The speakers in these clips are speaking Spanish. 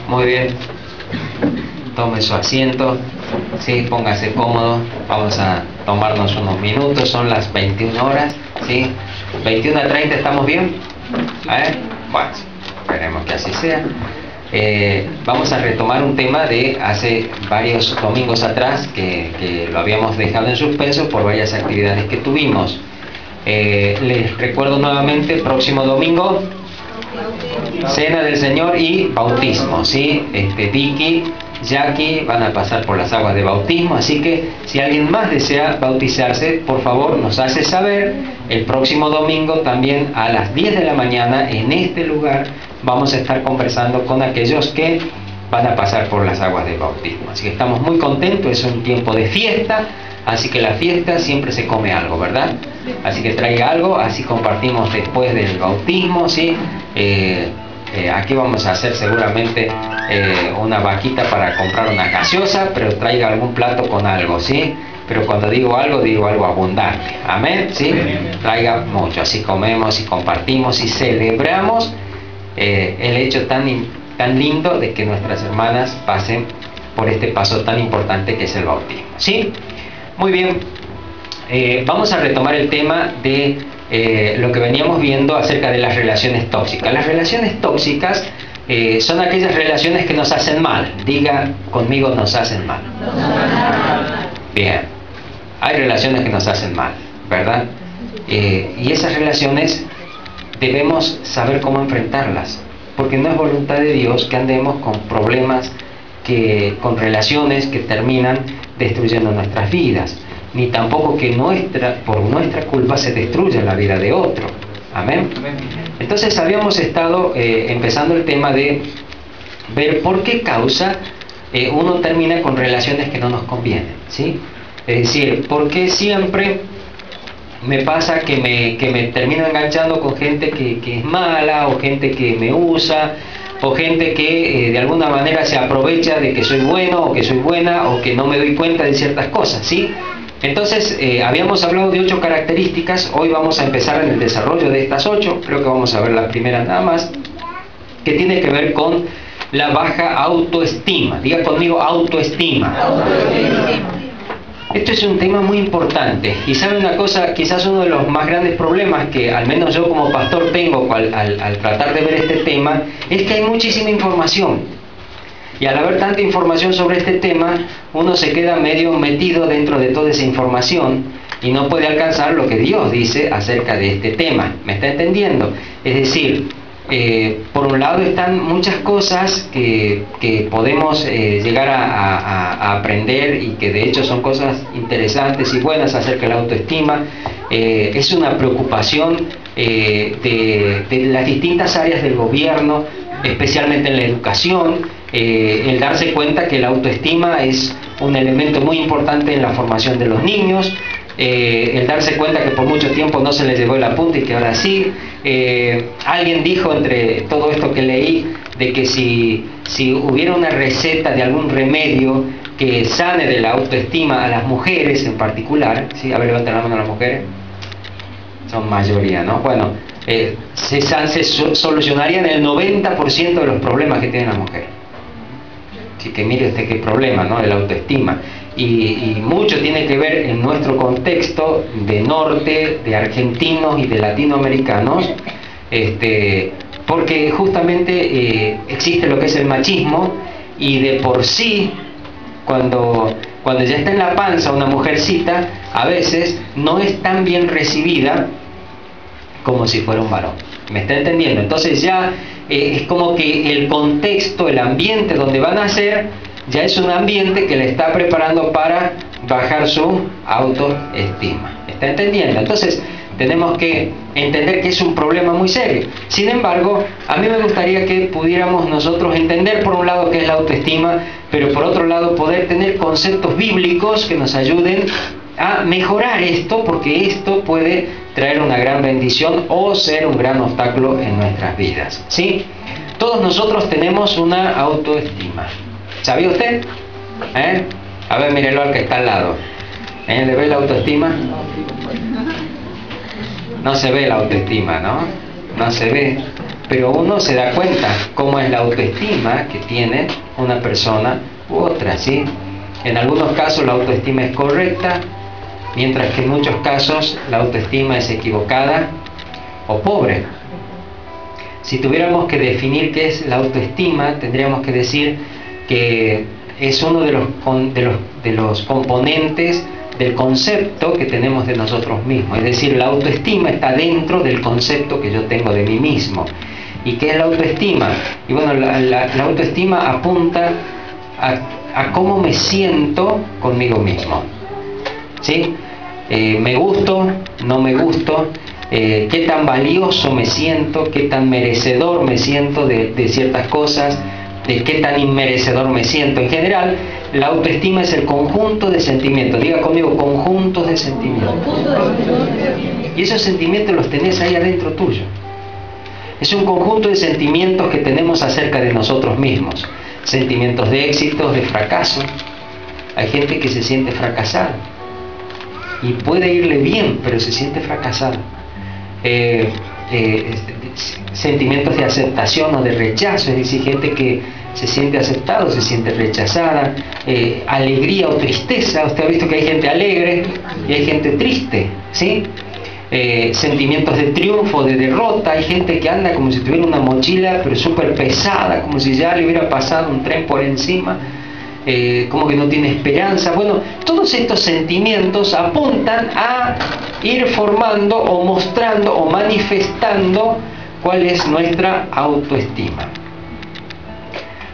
Muy bien. Tome su asiento. Sí, póngase cómodo. Vamos a tomarnos unos minutos. Son las 21 horas. ¿Sí? 21:30, ¿estamos bien? Bueno, esperemos que así sea. Vamos a retomar un tema de hace varios domingos atrás que lo habíamos dejado en suspenso por varias actividades que tuvimos. Les recuerdo nuevamente, próximo domingo, Cena del Señor y bautismo, ¿sí? Vicky, Jackie van a pasar por las aguas de bautismo, así que si alguien más desea bautizarse, por favor nos hace saber. El próximo domingo también a las 10 de la mañana en este lugar vamos a estar conversando con aquellos que van a pasar por las aguas del bautismo. Así que estamos muy contentos, es un tiempo de fiesta, así que la fiesta siempre se come algo, ¿verdad? Así que traiga algo, así compartimos después del bautismo, ¿sí? Aquí vamos a hacer seguramente una vaquita para comprar una gaseosa, pero traiga algún plato con algo, ¿sí? Pero cuando digo algo abundante, amén, ¿sí? Traiga mucho, así comemos y compartimos y celebramos el hecho tan lindo de que nuestras hermanas pasen por este paso tan importante que es el bautismo, ¿sí? Muy bien, vamos a retomar el tema de lo que veníamos viendo acerca de las relaciones tóxicas. Las relaciones tóxicas son aquellas relaciones que nos hacen mal. Diga conmigo, nos hacen mal. Bien, hay relaciones que nos hacen mal, ¿verdad? Y esas relaciones debemos saber cómo enfrentarlas, porque no es voluntad de Dios que andemos con problemas, con relaciones que terminan destruyendo nuestras vidas, ni tampoco que por nuestra culpa se destruya la vida de otro. Amén. Entonces habíamos estado empezando el tema de ver por qué causa uno termina con relaciones que no nos convienen, ¿sí? Es decir, ¿por qué siempre me pasa que me termino enganchando con gente que es mala, o gente que me usa, o gente que de alguna manera se aprovecha de que soy bueno o que soy buena, o que no me doy cuenta de ciertas cosas, ¿sí? Entonces habíamos hablado de 8 características. Hoy vamos a empezar en el desarrollo de estas 8. Creo que vamos a ver la primera nada más, que tiene que ver con la baja autoestima. Diga conmigo, autoestima. Esto es un tema muy importante, y sabe una cosa, quizás uno de los más grandes problemas que al menos yo como pastor tengo al tratar de ver este tema, es que hay muchísima información. Y al haber tanta información sobre este tema, uno se queda medio metido dentro de toda esa información y no puede alcanzar lo que Dios dice acerca de este tema. ¿Me está entendiendo? Es decir, por un lado están muchas cosas que podemos llegar a aprender, y que de hecho son cosas interesantes y buenas acerca de la autoestima. Es una preocupación de las distintas áreas del gobierno, especialmente en la educación. El darse cuenta que la autoestima es un elemento muy importante en la formación de los niños, el darse cuenta que por mucho tiempo no se les llevó el apunte y que ahora sí. Alguien dijo, entre todo esto que leí, de que si hubiera una receta de algún remedio que sane de la autoestima a las mujeres en particular, ¿sí? A ver, levanten la mano las mujeres. Son mayoría, ¿no? Bueno, se solucionarían el 90% de los problemas que tienen las mujeres. Así que mire usted qué problema, ¿no? De la autoestima. Y mucho tiene que ver en nuestro contexto de norte, de argentinos y de latinoamericanos, porque justamente existe lo que es el machismo, y de por sí, cuando ya está en la panza una mujercita, a veces no es tan bien recibida como si fuera un varón. ¿Me está entendiendo? Entonces ya es como que el contexto, el ambiente donde van a nacer, ya es un ambiente que le está preparando para bajar su autoestima. ¿Está entendiendo? Entonces tenemos que entender que es un problema muy serio. Sin embargo, a mí me gustaría que pudiéramos nosotros entender por un lado qué es la autoestima, pero por otro lado poder tener conceptos bíblicos que nos ayuden a mejorar esto, porque esto puede traer una gran bendición o ser un gran obstáculo en nuestras vidas, ¿sí? Todos nosotros tenemos una autoestima. ¿Sabía usted? A ver, mírelo al que está al lado. ¿Le ve la autoestima? No se ve la autoestima, ¿no? No se ve. pero uno se da cuenta cómo es la autoestima que tiene una persona u otra, ¿sí? En algunos casos la autoestima es correcta, mientras que en muchos casos la autoestima es equivocada o pobre. Si tuviéramos que definir qué es la autoestima, tendríamos que decir que es uno de los componentes del concepto que tenemos de nosotros mismos. Es decir, la autoestima está dentro del concepto que yo tengo de mí mismo. ¿Y qué es la autoestima? Y bueno, la autoestima apunta a cómo me siento conmigo mismo, ¿sí? Me gusto, no me gusto, qué tan valioso me siento, qué tan merecedor me siento de ciertas cosas, de qué tan inmerecedor me siento. En general, la autoestima es el conjunto de sentimientos. Diga conmigo, conjuntos de sentimientos. Y esos sentimientos los tenés ahí adentro tuyo. Es un conjunto de sentimientos que tenemos acerca de nosotros mismos. Sentimientos de éxito, de fracaso. Hay gente que se siente fracasada y puede irle bien, pero se siente fracasada. Sentimientos de aceptación o de rechazo, es decir, gente que se siente aceptado, se siente rechazada. Alegría o tristeza. Usted ha visto que hay gente alegre y hay gente triste, ¿sí? Sentimientos de triunfo, de derrota. Hay gente que anda como si tuviera una mochila pero súper pesada, como si ya le hubiera pasado un tren por encima, como que no tiene esperanza. Bueno, todos estos sentimientos apuntan a ir formando o mostrando o manifestando cuál es nuestra autoestima.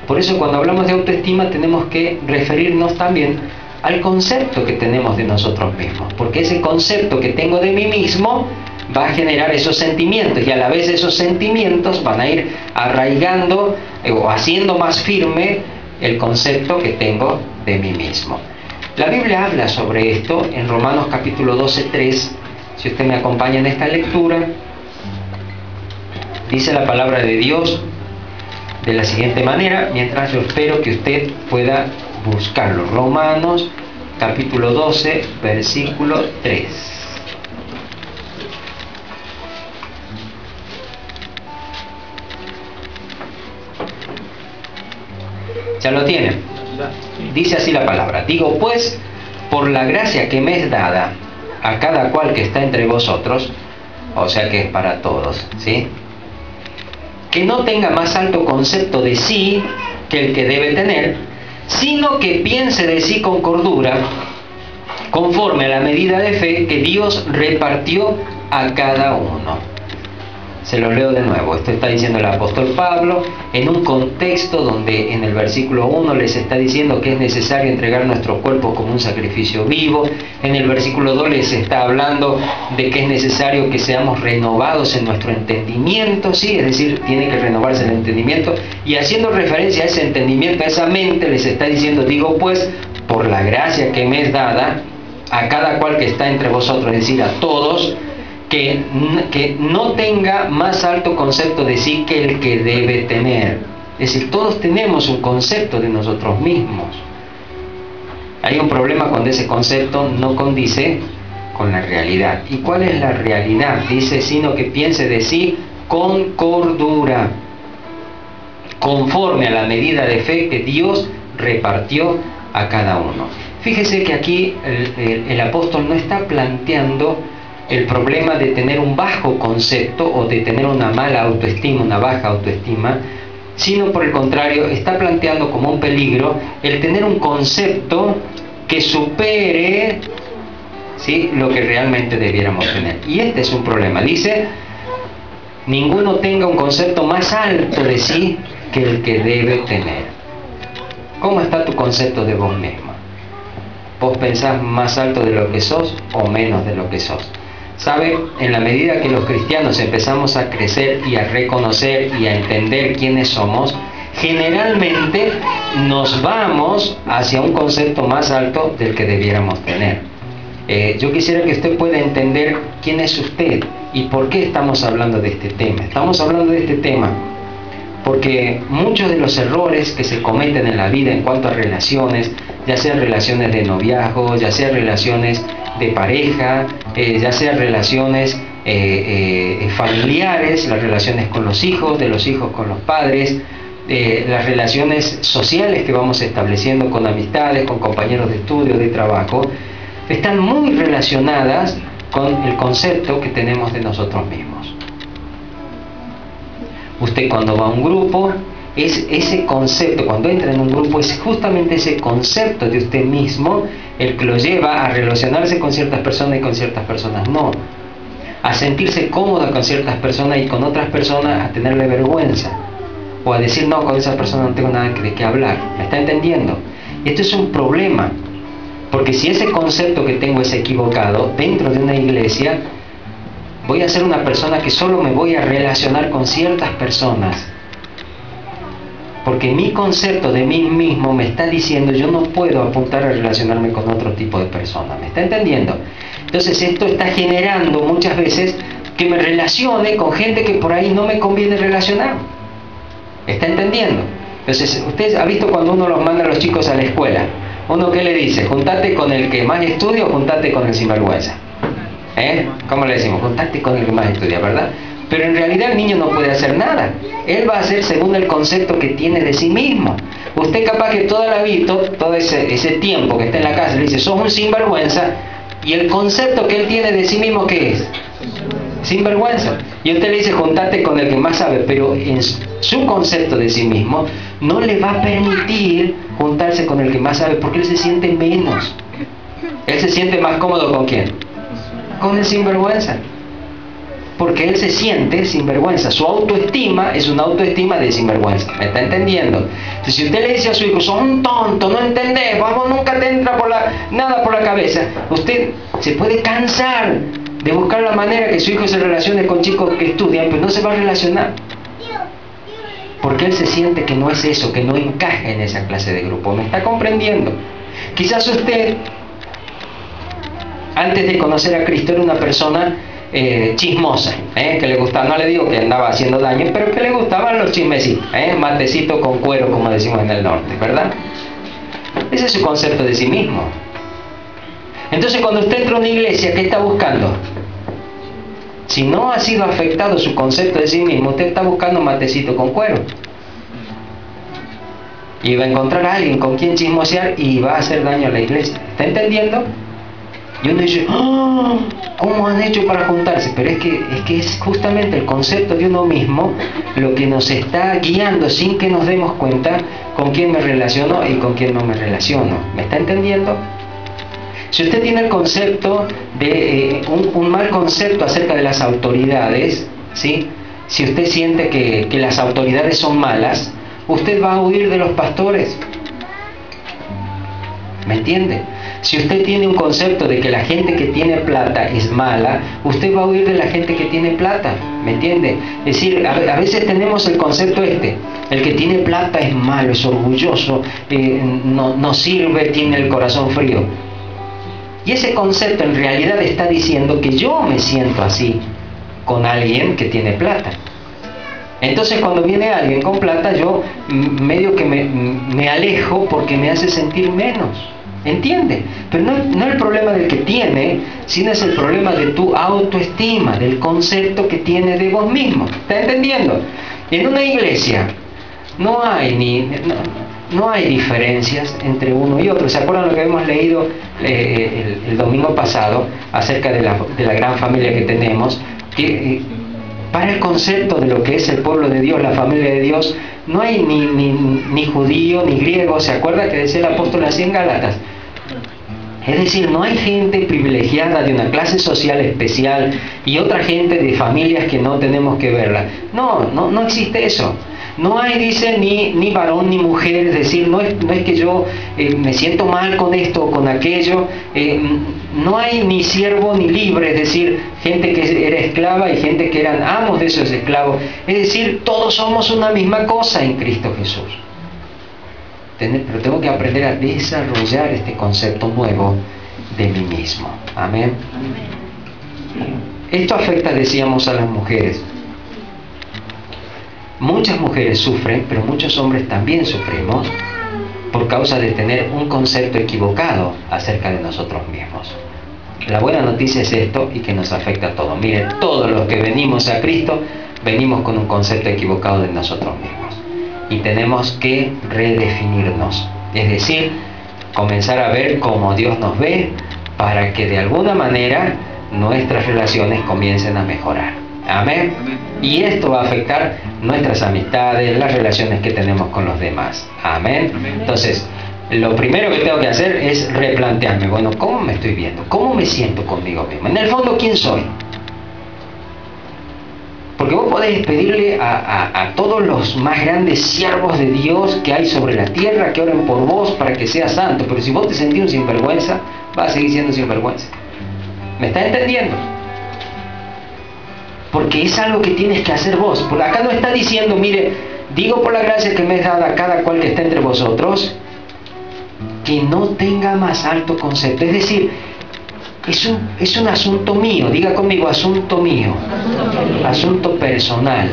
Por eso cuando hablamos de autoestima tenemos que referirnos también al concepto que tenemos de nosotros mismos, porque ese concepto que tengo de mí mismo va a generar esos sentimientos, y a la vez esos sentimientos van a ir arraigando o haciendo más firme el concepto que tengo de mí mismo. La Biblia habla sobre esto en Romanos capítulo 12:3. Si usted me acompaña en esta lectura, dice la palabra de Dios de la siguiente manera, mientras yo espero que usted pueda buscarlo. Romanos capítulo 12, versículo 3. ¿Ya lo tienen? Dice así la palabra: digo pues, por la gracia que me es dada a cada cual que está entre vosotros, o sea que es para todos, ¿sí?, que no tenga más alto concepto de sí que el que debe tener, sino que piense de sí con cordura, conforme a la medida de fe que Dios repartió a cada uno. Se lo leo de nuevo. Esto está diciendo el apóstol Pablo en un contexto donde en el versículo 1 les está diciendo que es necesario entregar nuestros cuerpos como un sacrificio vivo. En el versículo 2 les está hablando de que es necesario que seamos renovados en nuestro entendimiento, ¿sí? Es decir, tiene que renovarse el entendimiento. Y haciendo referencia a ese entendimiento, a esa mente, les está diciendo: digo pues, por la gracia que me es dada a cada cual que está entre vosotros, es decir, a todos, que no tenga más alto concepto de sí que el que debe tener. Es decir, todos tenemos un concepto de nosotros mismos. Hay un problema cuando ese concepto no condice con la realidad. ¿Y cuál es la realidad? Dice: sino que piense de sí con cordura, conforme a la medida de fe que Dios repartió a cada uno. Fíjese que aquí el apóstol no está planteando el problema de tener un bajo concepto o de tener una mala autoestima, una baja autoestima, sino por el contrario, está planteando como un peligro el tener un concepto que supere, ¿sí?, lo que realmente debiéramos tener. Y este es un problema. Dice: ninguno tenga un concepto más alto de sí que el que debe tener. ¿Cómo está tu concepto de vos mismo? ¿Vos pensás más alto de lo que sos o menos de lo que sos? ¿Sabe? En la medida que los cristianos empezamos a crecer y a reconocer y a entender quiénes somos, generalmente nos vamos hacia un concepto más alto del que debiéramos tener. Yo quisiera que usted pueda entender quién es usted y por qué estamos hablando de este tema. Estamos hablando de este tema porque muchos de los errores que se cometen en la vida en cuanto a relaciones, ya sean relaciones de noviazgo, ya sean relaciones de pareja, ya sean relaciones familiares, las relaciones con los hijos, de los hijos con los padres, las relaciones sociales que vamos estableciendo con amistades, con compañeros de estudio, de trabajo, están muy relacionadas con el concepto que tenemos de nosotros mismos. Usted cuando va a un grupo, es ese concepto, cuando entra en un grupo, es justamente ese concepto de usted mismo el que lo lleva a relacionarse con ciertas personas y con ciertas personas no, a sentirse cómodo con ciertas personas y con otras personas a tenerle vergüenza, o a decir no, con esa persona no tengo nada de qué hablar. ¿Me está entendiendo? Y esto es un problema, porque si ese concepto que tengo es equivocado, dentro de una iglesia voy a ser una persona que solo me voy a relacionar con ciertas personas, porque mi concepto de mí mismo me está diciendo yo no puedo apuntar a relacionarme con otro tipo de personas. ¿Me está entendiendo? Entonces esto está generando muchas veces que me relacione con gente que por ahí no me conviene relacionar. ¿Está entendiendo? Entonces, usted ha visto cuando uno los manda a los chicos a la escuela, uno ¿qué le dice? Juntate con el que más estudia o juntate con el sinvergüenza. ¿Cómo le decimos? Juntate con el que más estudia, ¿verdad? Pero en realidad el niño no puede hacer nada. Él va a hacer según el concepto que tiene de sí mismo. Usted capaz que toda la vida, todo ese tiempo que está en la casa, le dice, sos un sinvergüenza, y el concepto que él tiene de sí mismo, ¿qué es? Sinvergüenza. Y usted le dice, juntate con el que más sabe, pero en su concepto de sí mismo no le va a permitir juntarse con el que más sabe, porque él se siente menos. Él se siente más cómodo ¿con quién? Con el sinvergüenza. Porque él se siente sinvergüenza. Su autoestima es una autoestima de sinvergüenza. ¿Me está entendiendo? Entonces, si usted le dice a su hijo, sos un tonto, no entendés, vamos, nunca te entra nada por la cabeza, usted se puede cansar de buscar la manera que su hijo se relacione con chicos que estudian, pero no se va a relacionar. Porque él se siente que no es eso, que no encaja en esa clase de grupo. ¿Me está comprendiendo? Quizás usted, antes de conocer a Cristo, era una persona chismosa, que le gustaba, no le digo que andaba haciendo daño, pero que le gustaban los chismecitos, matecito con cuero, como decimos en el norte, ¿verdad? Ese es su concepto de sí mismo. Entonces, cuando usted entra a una iglesia, ¿qué está buscando? Si no ha sido afectado su concepto de sí mismo, usted está buscando matecito con cuero. Y va a encontrar a alguien con quien chismosear y va a hacer daño a la iglesia. ¿Está entendiendo? Y uno dice, ¡oh! ¿Cómo han hecho para juntarse? Pero es que es justamente el concepto de uno mismo lo que nos está guiando sin que nos demos cuenta con quién me relaciono y con quién no me relaciono. ¿Me está entendiendo? Si usted tiene el concepto de un mal concepto acerca de las autoridades, ¿sí? Si usted siente que las autoridades son malas, usted va a huir de los pastores. ¿Me entiende? Si usted tiene un concepto de que la gente que tiene plata es mala, usted va a huir de la gente que tiene plata. ¿Me entiende? Es decir, a veces tenemos el concepto el que tiene plata es malo, es orgulloso, no sirve, tiene el corazón frío. Y ese concepto en realidad está diciendo que yo me siento así con alguien que tiene plata. Entonces cuando viene alguien con plata, yo medio que me alejo porque me hace sentir menos. ¿Entiende? Pero no es el problema del que tiene, sino es el problema de tu autoestima, del concepto que tienes de vos mismo. ¿Está entendiendo? En una iglesia no hay diferencias entre uno y otro. ¿Se acuerdan lo que hemos leído el domingo pasado acerca de la gran familia que tenemos? Que para el concepto de lo que es el pueblo de Dios, la familia de Dios, no hay ni judío ni griego. ¿Se acuerda que decía el apóstol así en Gálatas? Es decir, no hay gente privilegiada de una clase social especial y otra gente de familias que no tenemos que verla. No existe eso. No hay, dice, ni varón ni mujer, es decir, no es que yo me siento mal con esto o con aquello. No hay ni siervo ni libre, es decir, gente que era esclava y gente que eran amos de esos esclavos. Es decir, todos somos una misma cosa en Cristo Jesús. Pero tengo que aprender a desarrollar este concepto nuevo de mí mismo. Amén. Esto afecta, decíamos, a las mujeres. Muchas mujeres sufren, pero muchos hombres también sufrimos por causa de tener un concepto equivocado acerca de nosotros mismos. La buena noticia es esto y que nos afecta a todos. Mire, todos los que venimos a Cristo, venimos con un concepto equivocado de nosotros mismos. Y tenemos que redefinirnos. Es decir, comenzar a ver cómo Dios nos ve para que de alguna manera nuestras relaciones comiencen a mejorar. Amén. Y esto va a afectar nuestras amistades, las relaciones que tenemos con los demás. Amén. Entonces, lo primero que tengo que hacer es replantearme, bueno, ¿cómo me estoy viendo? ¿Cómo me siento conmigo mismo? En el fondo, ¿quién soy? Porque vos podés pedirle a todos los más grandes siervos de Dios que hay sobre la tierra que oren por vos para que seas santo, pero si vos te sentís un sinvergüenza, vas a seguir siendo sinvergüenza. ¿Me estás entendiendo? Porque es algo que tienes que hacer vos. Por acá no está diciendo, mire, digo por la gracia que me es dada a cada cual que está entre vosotros, que no tenga más alto concepto. Es decir, es un asunto mío. Diga conmigo, asunto mío. Asunto personal.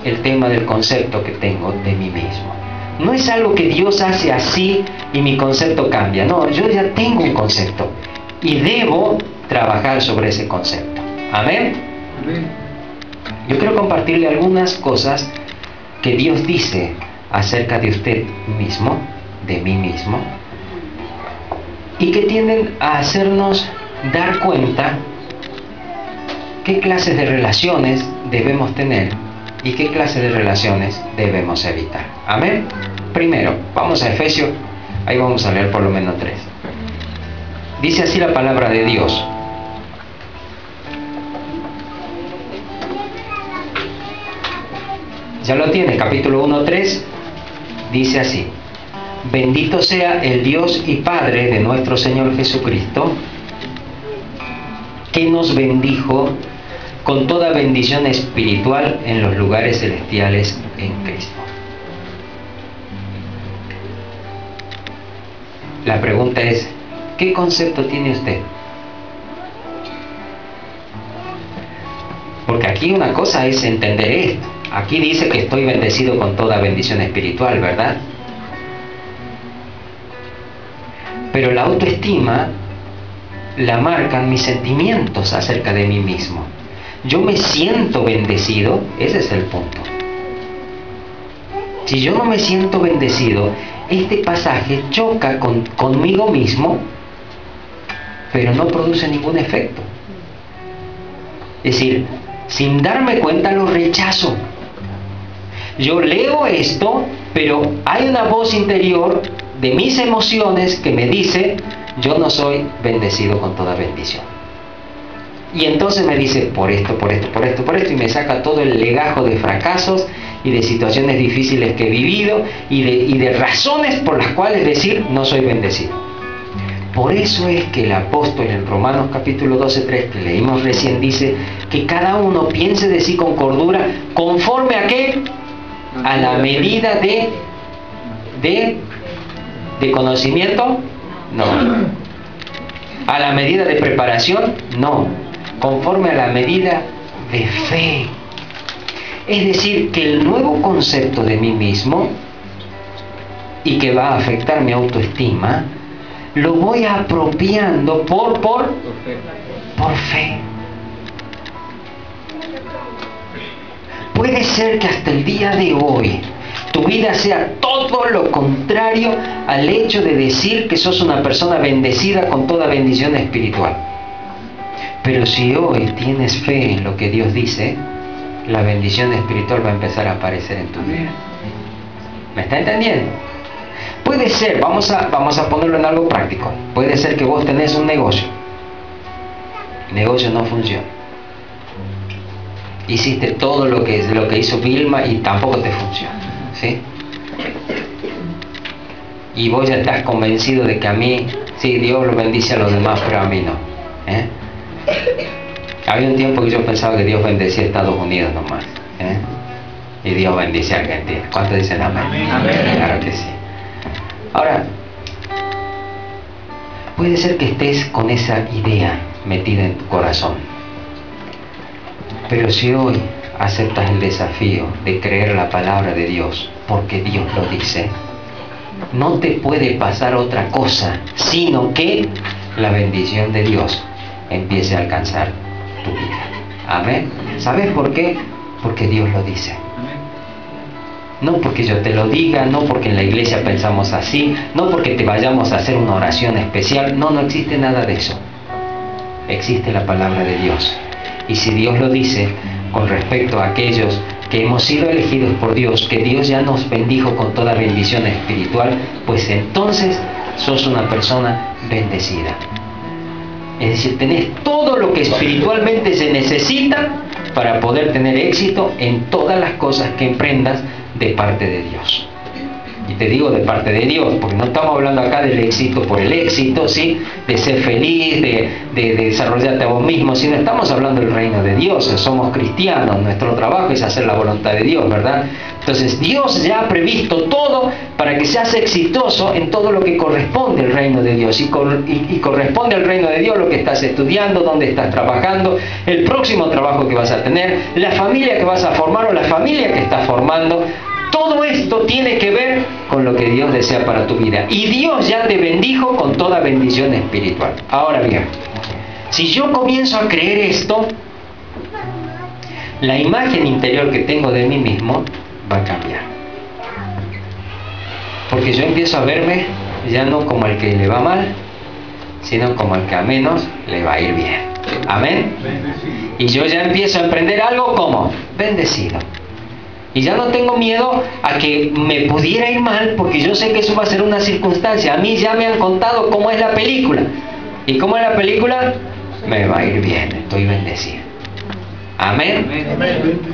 El tema del concepto que tengo de mí mismo. No es algo que Dios hace así y mi concepto cambia. No, yo ya tengo un concepto y debo trabajar sobre ese concepto. Amén. Yo quiero compartirle algunas cosas que Dios dice acerca de usted mismo, de mí mismo, y que tienden a hacernos dar cuenta qué clases de relaciones debemos tener y qué clases de relaciones debemos evitar. Amén. Primero, vamos a Efesios, ahí vamos a leer por lo menos 3. Dice así la palabra de Dios. Ya lo tiene, capítulo 1:3, dice así: bendito sea el Dios y Padre de nuestro Señor Jesucristo, que nos bendijo con toda bendición espiritual en los lugares celestiales en Cristo. La pregunta es, ¿qué concepto tiene usted? Porque aquí una cosa es entender esto. Aquí dice que estoy bendecido con toda bendición espiritual, ¿verdad? Pero la autoestima la marcan mis sentimientos acerca de mí mismo. Yo me siento bendecido, ese es el punto. Si yo no me siento bendecido, este pasaje choca conmigo mismo, pero no produce ningún efecto. Es decir, sin darme cuenta lo rechazo. Yo leo esto, pero hay una voz interior de mis emociones que me dice, yo no soy bendecido con toda bendición. Y entonces me dice, por esto, y me saca todo el legajo de fracasos y de situaciones difíciles que he vivido y de razones por las cuales decir, no soy bendecido. Por eso es que el apóstol en Romanos capítulo 12:3 que leímos recién dice que cada uno piense de sí con cordura, conforme a qué, a la medida de conocimiento, no. A la medida de preparación, no. Conforme a la medida de fe. Es decir, que el nuevo concepto de mí mismo y que va a afectar mi autoestima, lo voy apropiando por fe. Puede ser que hasta el día de hoy tu vida sea todo lo contrario al hecho de decir que sos una persona bendecida con toda bendición espiritual. Pero si hoy tienes fe en lo que Dios dice, la bendición espiritual va a empezar a aparecer en tu vida. ¿Me está entendiendo? Puede ser, vamos a ponerlo en algo práctico. Puede ser que vos tenés un negocio. El negocio no funciona. Hiciste todo lo que hizo Vilma y tampoco te funciona, ¿sí? Y vos ya estás convencido de que a mí, sí, Dios lo bendice a los demás, pero a mí no, ¿eh? Había un tiempo que yo pensaba que Dios bendecía a Estados Unidos nomás, ¿eh? Y Dios bendice a Argentina. ¿Cuántos dicen amén? Amén? Claro que sí. Ahora, puede ser que estés con esa idea metida en tu corazón. Pero si hoy aceptas el desafío de creer la palabra de Dios, porque Dios lo dice, no te puede pasar otra cosa, sino que la bendición de Dios empiece a alcanzar tu vida. Amén. ¿Sabes por qué? Porque Dios lo dice. No porque yo te lo diga, no porque en la iglesia pensamos así, no porque te vayamos a hacer una oración especial. No, no existe nada de eso. Existe la palabra de Dios. Y si Dios lo dice con respecto a aquellos que hemos sido elegidos por Dios, que Dios ya nos bendijo con toda bendición espiritual, pues entonces sos una persona bendecida. Es decir, tenés todo lo que espiritualmente se necesita para poder tener éxito en todas las cosas que emprendas de parte de Dios. Y te digo de parte de Dios, porque no estamos hablando acá del éxito por el éxito, ¿sí? De ser feliz, de desarrollarte a vos mismo, sino estamos hablando del reino de Dios. Somos cristianos, nuestro trabajo es hacer la voluntad de Dios, ¿verdad? Entonces Dios ya ha previsto todo para que seas exitoso en todo lo que corresponde al reino de Dios. Y corresponde al reino de Dios lo que estás estudiando, dónde estás trabajando, el próximo trabajo que vas a tener, la familia que vas a formar o la familia que estás formando. Todo esto tiene que ver con lo que Dios desea para tu vida. Y Dios ya te bendijo con toda bendición espiritual. Ahora bien, si yo comienzo a creer esto, la imagen interior que tengo de mí mismo va a cambiar. Porque yo empiezo a verme ya no como el que le va mal, sino como el que a menos le va a ir bien. Amén. Y yo ya empiezo a emprender algo como bendecido. Y ya no tengo miedo a que me pudiera ir mal, porque yo sé que eso va a ser una circunstancia. A mí ya me han contado cómo es la película. ¿Y cómo es la película? Me va a ir bien, estoy bendecido. Amén.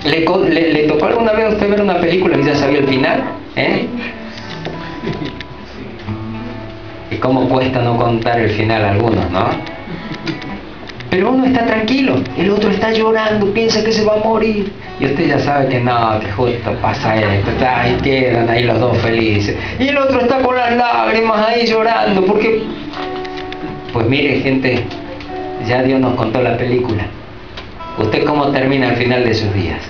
¿Le tocó alguna vez a usted ver una película y ya sabía el final? Y cómo cuesta no contar el final a algunos, ¿no? Pero uno está tranquilo, el otro está llorando, piensa que se va a morir. Y usted ya sabe que no, que justo pasa esto, y quedan ahí los dos felices. Y el otro está con las lágrimas ahí llorando, porque... Pues mire, gente, ya Dios nos contó la película. ¿Usted cómo termina al final de sus días?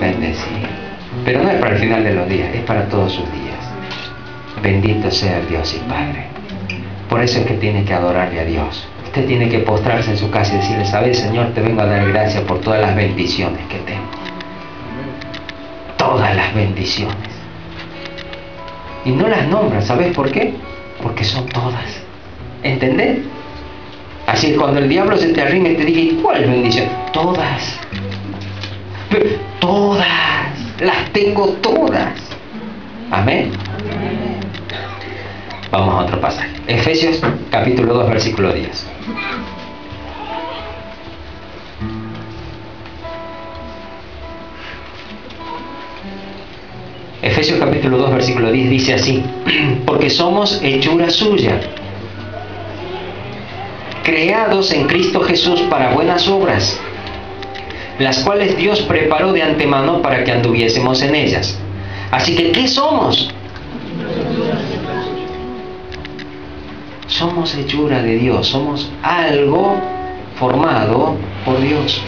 Bendecido. Pero no es para el final de los días, es para todos sus días. Bendito sea el Dios y Padre. Por eso es que tiene que adorarle a Dios. Usted tiene que postrarse en su casa y decirle, ¿sabes, Señor? Te vengo a dar gracias por todas las bendiciones que tengo. Todas las bendiciones. Y no las nombra, ¿sabes por qué? Porque son todas. ¿Entendés? Así es, cuando el diablo se te arrime y te diga, ¿y cuál bendición? Todas. Pero todas. Las tengo todas. Amén. Vamos a otro pasaje. Efesios capítulo 2, versículo 10. Efesios capítulo 2, versículo 10 dice así: porque somos hechura suya, creados en Cristo Jesús para buenas obras, las cuales Dios preparó de antemano para que anduviésemos en ellas. Así que, ¿qué somos? Somos hechura de Dios, somos algo formado por Dios.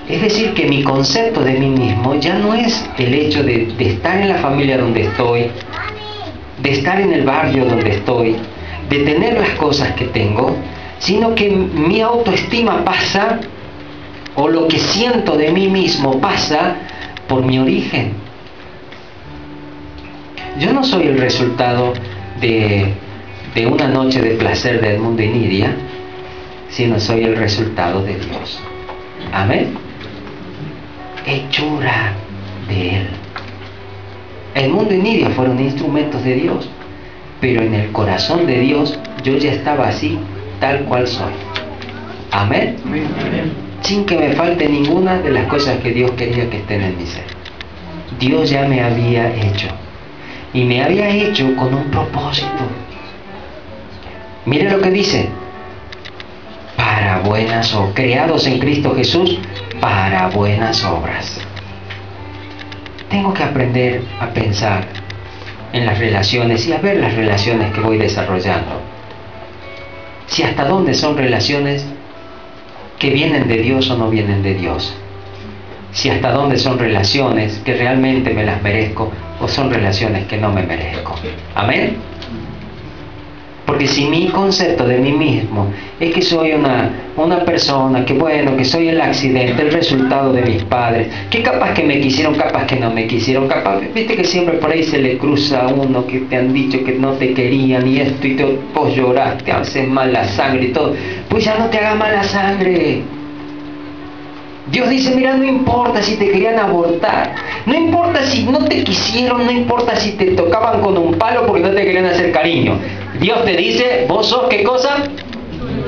Es decir, que mi concepto de mí mismo ya no es el hecho de estar en la familia donde estoy, de estar en el barrio donde estoy, de tener las cosas que tengo, sino que mi autoestima pasa, o lo que siento de mí mismo pasa por mi origen. Yo no soy el resultado de una noche de placer de Edmundo y Nidia, sino soy el resultado de Dios. Amén. Hechura de Él. Edmundo y Nidia fueron instrumentos de Dios, pero en el corazón de Dios yo ya estaba así, tal cual soy. Amén. Sin que me falte ninguna de las cosas que Dios quería que estén en mi ser. Dios ya me había hecho. Y me había hecho con un propósito. Mire lo que dice: para buenas obras, creados en Cristo Jesús para buenas obras. Tengo que aprender a pensar en las relaciones y a ver las relaciones que voy desarrollando. Si hasta dónde son relaciones que vienen de Dios o no vienen de Dios. Si hasta dónde son relaciones que realmente me las merezco o son relaciones que no me merezco. Amén. Porque si mi concepto de mí mismo es que soy una persona, que bueno, que soy el accidente, el resultado de mis padres, que capaz que me quisieron, capaz que no me quisieron, capaz, viste que siempre por ahí se le cruza a uno que te han dicho que no te querían y esto, y vos lloraste, haces mala sangre y todo, pues ya no te hagas mala sangre. Dios dice, mira, no importa si te querían abortar, no importa si no te quisieron, no importa si te tocaban con un palo porque no te querían hacer cariño. Dios te dice, vos sos, ¿qué cosa?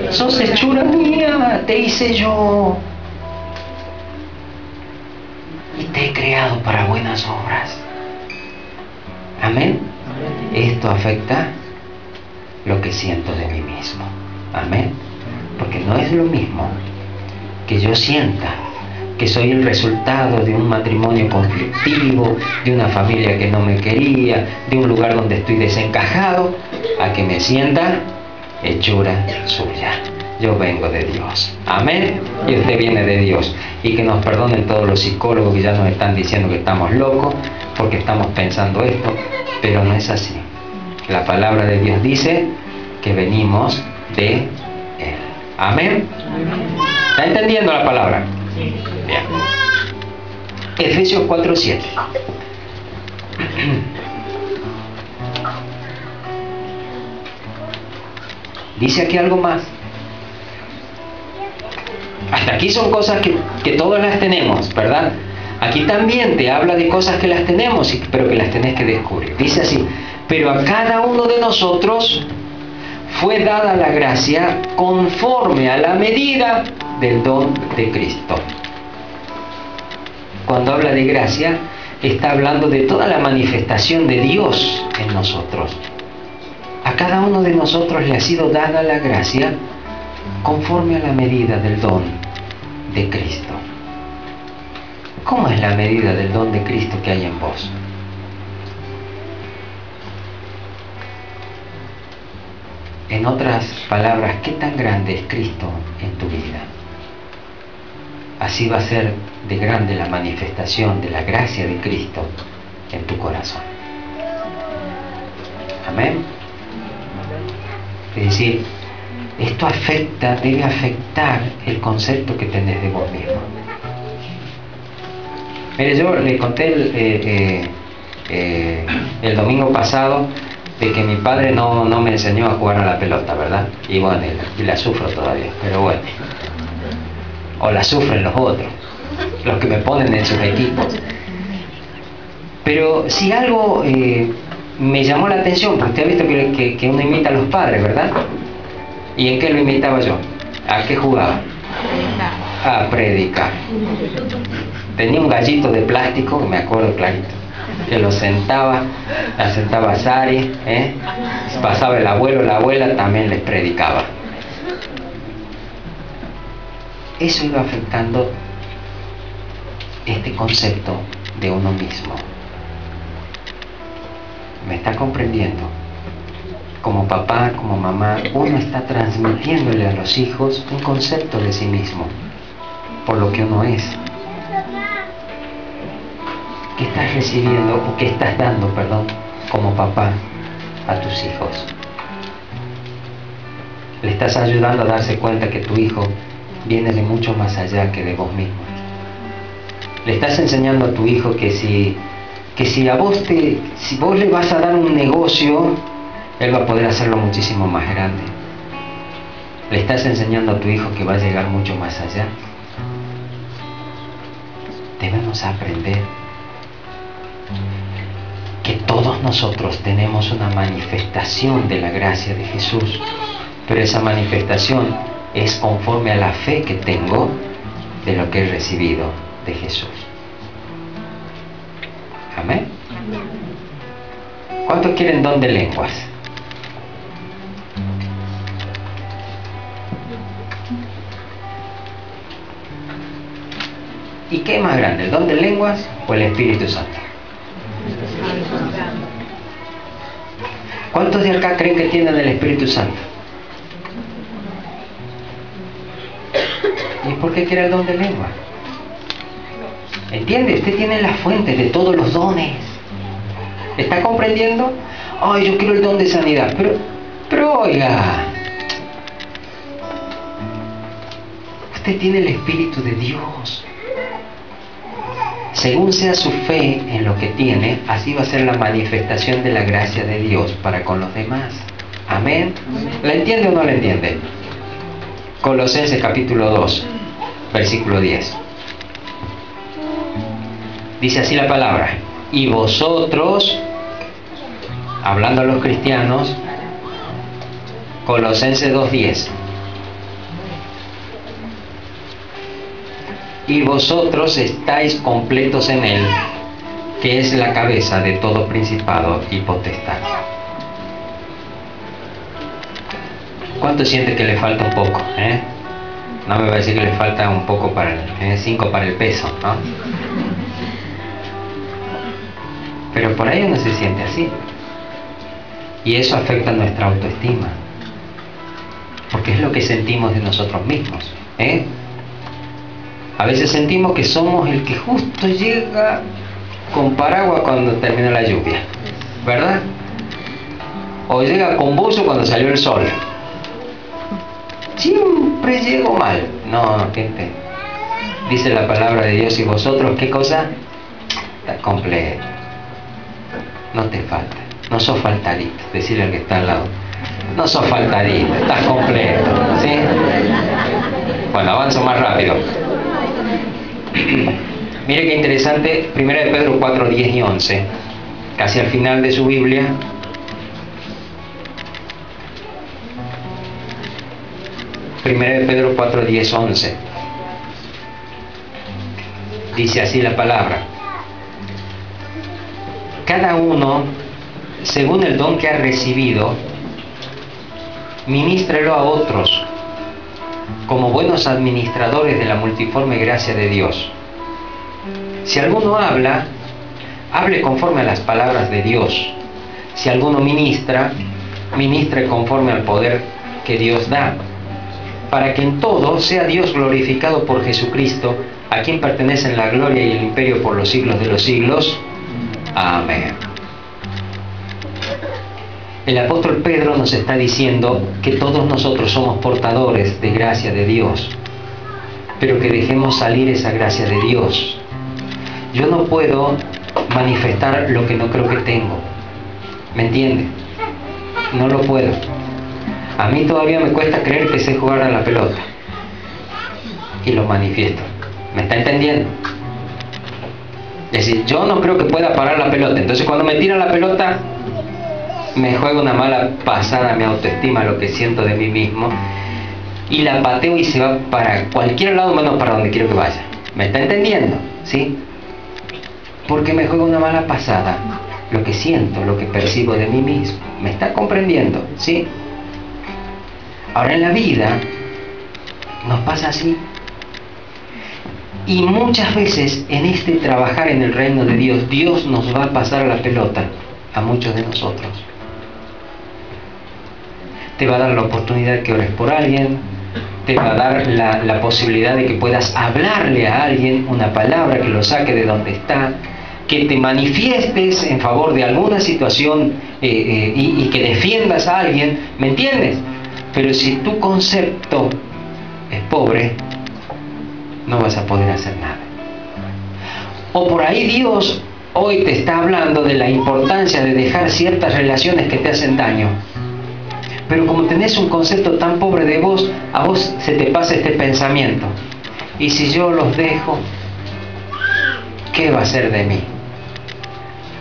Sos hechura mía, te hice yo. Y te he creado para buenas obras. Amén. Esto afecta lo que siento de mí mismo. Amén. Porque no es lo mismo que yo sienta que soy el resultado de un matrimonio conflictivo, de una familia que no me quería, de un lugar donde estoy desencajado, a que me sienta hechura suya. Yo vengo de Dios. Amén. Y usted viene de Dios. Y que nos perdonen todos los psicólogos que ya nos están diciendo que estamos locos porque estamos pensando esto, pero no es así. La palabra de Dios dice que venimos de Él. Amén. ¿Está entendiendo la palabra? Bien. Efesios 4:7. Dice aquí algo más. Hasta aquí son cosas que todos las tenemos, ¿verdad? Aquí también te habla de cosas que las tenemos, pero que las tenés que descubrir. Dice así, pero a cada uno de nosotros fue dada la gracia conforme a la medida del don de Cristo. Cuando habla de gracia, está hablando de toda la manifestación de Dios en nosotros. A cada uno de nosotros le ha sido dada la gracia conforme a la medida del don de Cristo. ¿Cómo es la medida del don de Cristo que hay en vos? En otras palabras, ¿qué tan grande es Cristo en tu vida? Así va a ser de grande la manifestación de la gracia de Cristo en tu corazón. Amén. Es decir, esto debe afectar el concepto que tenés de vos mismo. Mire, yo le conté el domingo pasado de que mi padre no me enseñó a jugar a la pelota, ¿verdad? Y bueno, y la sufro todavía, pero bueno. O la sufren los otros, los que me ponen en sus equipos. Pero si algo me llamó la atención, porque usted ha visto que uno imita a los padres, ¿verdad? ¿Y en qué lo imitaba yo? ¿A qué jugaba? A predicar. Tenía un gallito de plástico, me acuerdo clarito, que lo sentaba, la sentaba Sari, pasaba el abuelo, la abuela, también les predicaba. Eso iba afectando este concepto de uno mismo. ¿Me está comprendiendo? Como papá, como mamá, uno está transmitiéndole a los hijos un concepto de sí mismo, por lo que uno es. ¿Qué estás recibiendo o qué estás dando, como papá a tus hijos? Le estás ayudando a darse cuenta que tu hijo viene de mucho más allá que de vos mismo. Le estás enseñando a tu hijo que si vos le vas a dar un negocio, él va a poder hacerlo muchísimo más grande. Le estás enseñando a tu hijo que va a llegar mucho más allá. Debemos aprender que todos nosotros tenemos una manifestación de la gracia de Jesús, pero esa manifestación es conforme a la fe que tengo de lo que he recibido de Jesús. Amén. ¿Cuántos quieren don de lenguas? ¿Y qué es más grande, el don de lenguas o el Espíritu Santo? ¿Cuántos de acá creen que tienen el Espíritu Santo? ¿Y por qué quiere el don de lengua? ¿Entiende? Usted tiene la fuente de todos los dones. ¿Está comprendiendo? Ay, yo quiero el don de sanidad. Pero Pero oiga, usted tiene el Espíritu de Dios. Según sea su fe en lo que tiene, así va a ser la manifestación de la gracia de Dios para con los demás. Amén. ¿La entiende o no la entiende? Colosenses capítulo 2, versículo 10. Dice así la palabra: y vosotros, hablando a los cristianos, Colosenses 2:10, y vosotros estáis completos en Él, que es la cabeza de todo principado y potestad. ¿Cuánto siente que le falta un poco? No me va a decir que le falta un poco para el 5 para el peso, ¿no? Pero por ahí uno se siente así. Y eso afecta nuestra autoestima. Porque es lo que sentimos de nosotros mismos. A veces sentimos que somos el que justo llega con paraguas cuando termina la lluvia, ¿verdad? O llega con buzo cuando salió el sol. Siempre llego mal. No, gente. Dice la palabra de Dios: y vosotros, ¿qué cosa? Está completo. No te falta. No sos faltadito. Decirle al que está al lado: no sos faltadito, estás completo. ¿Sí? Bueno, avanzo más rápido. Mire qué interesante. 1 de Pedro 4, 10 y 11. Casi al final de su Biblia. Primera de Pedro 4, 10, 11. Dice así la palabra: cada uno, según el don que ha recibido, ministrelo a otros, como buenos administradores de la multiforme gracia de Dios. Si alguno habla, hable conforme a las palabras de Dios. Si alguno ministra, ministre conforme al poder que Dios da, para que en todo sea Dios glorificado por Jesucristo, a quien pertenecen la gloria y el imperio por los siglos de los siglos. Amén. El apóstol Pedro nos está diciendo que todos nosotros somos portadores de gracia de Dios, pero que dejemos salir esa gracia de Dios. Yo no puedo manifestar lo que no creo que tengo. ¿Me entiende? No lo puedo. A mí todavía me cuesta creer que sé jugar a la pelota. Y lo manifiesto. ¿Me está entendiendo? Es decir, yo no creo que pueda parar la pelota. Entonces cuando me tiran la pelota, me juega una mala pasada a mi autoestima, lo que siento de mí mismo. Y la pateo y se va para cualquier lado menos para donde quiero que vaya. ¿Me está entendiendo? ¿Sí? Porque me juega una mala pasada lo que siento, lo que percibo de mí mismo. ¿Me está comprendiendo? ¿Sí? Ahora en la vida nos pasa así. Y muchas veces en este trabajar en el reino de Dios, Dios nos va a pasar la pelota a muchos de nosotros. Te va a dar la oportunidad de que ores por alguien, te va a dar la posibilidad de que puedas hablarle a alguien una palabra que lo saque de donde está, que te manifiestes en favor de alguna situación y que defiendas a alguien, ¿me entiendes? Pero si tu concepto es pobre, no vas a poder hacer nada. O por ahí Dios hoy te está hablando de la importancia de dejar ciertas relaciones que te hacen daño. Pero como tenés un concepto tan pobre de vos, a vos se te pasa este pensamiento: ¿y si yo los dejo? ¿Qué va a ser de mí?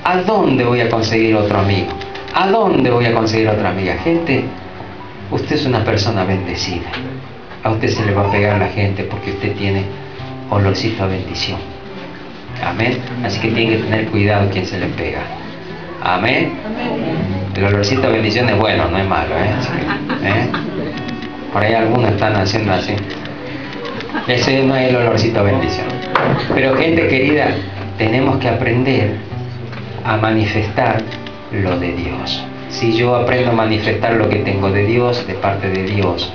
¿A dónde voy a conseguir otro amigo? ¿A dónde voy a conseguir otra amiga? Gente, usted es una persona bendecida. A usted se le va a pegar la gente porque usted tiene olorcito a bendición. Amén. Así que tiene que tener cuidado quien se le pega. Amén. El olorcito a bendición es bueno, no es malo, Por ahí algunos están haciendo así. Ese no es el olorcito a bendición. Pero gente querida, tenemos que aprender a manifestar lo de Dios. Si yo aprendo a manifestar lo que tengo de Dios, de parte de Dios,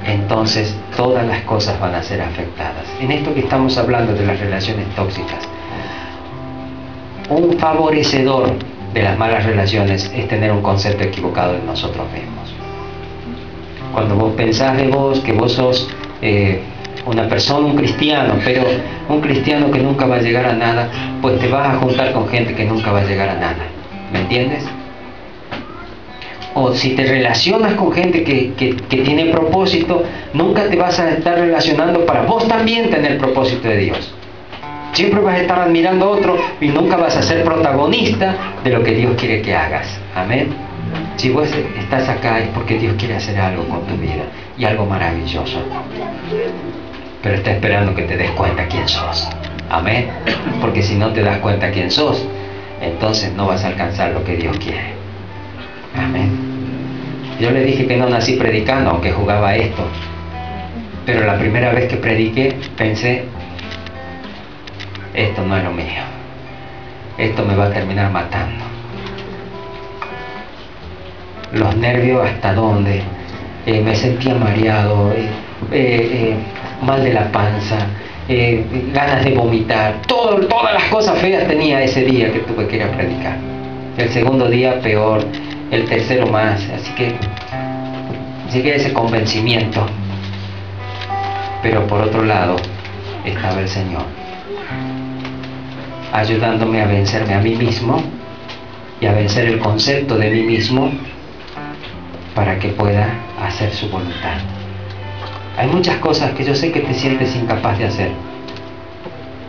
entonces todas las cosas van a ser afectadas. En esto que estamos hablando de las relaciones tóxicas, un favorecedor de las malas relaciones es tener un concepto equivocado de nosotros mismos. Cuando vos pensás de vos, que vos sos una persona, un cristiano, pero un cristiano que nunca va a llegar a nada, pues te vas a juntar con gente que nunca va a llegar a nada. ¿Me entiendes? O si te relacionas con gente que tiene propósito, nunca te vas a estar relacionando para vos también tener el propósito de Dios. Siempre vas a estar admirando a otro y nunca vas a ser protagonista de lo que Dios quiere que hagas. Amén. Si vos estás acá es porque Dios quiere hacer algo con tu vida, y algo maravilloso. Pero está esperando que te des cuenta quién sos. Amén. Porque si no te das cuenta quién sos, entonces no vas a alcanzar lo que Dios quiere. Amén. Yo le dije que no nací predicando, aunque jugaba esto. Pero la primera vez que prediqué, pensé, esto no es lo mío. Esto me va a terminar matando. Los nervios hasta dónde. Me sentía mareado, mal de la panza, ganas de vomitar. Todas las cosas feas tenía ese día que tuve que ir a predicar. El segundo día peor, el tercero más. Así que llegué a ese convencimiento. Pero por otro lado estaba el Señor, ayudándome a vencerme a mí mismo y a vencer el concepto de mí mismo para que pueda hacer su voluntad. Hay muchas cosas que yo sé que te sientes incapaz de hacer.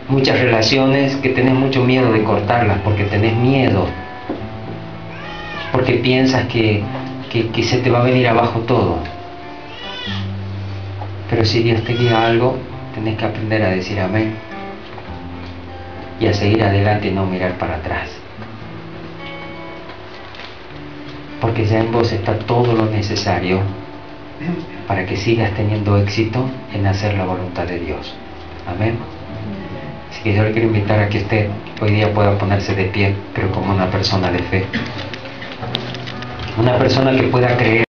Muchas relaciones que tenés mucho miedo de cortarlas porque tenés miedo. Porque piensas que se te va a venir abajo todo. Pero si Dios te guía a algo, tenés que aprender a decir amén. Y a seguir adelante y no mirar para atrás. Porque ya en vos está todo lo necesario para que sigas teniendo éxito en hacer la voluntad de Dios. Amén. Así que yo le quiero invitar a que usted hoy día pueda ponerse de pie, pero como una persona de fe. Una persona que pueda creer.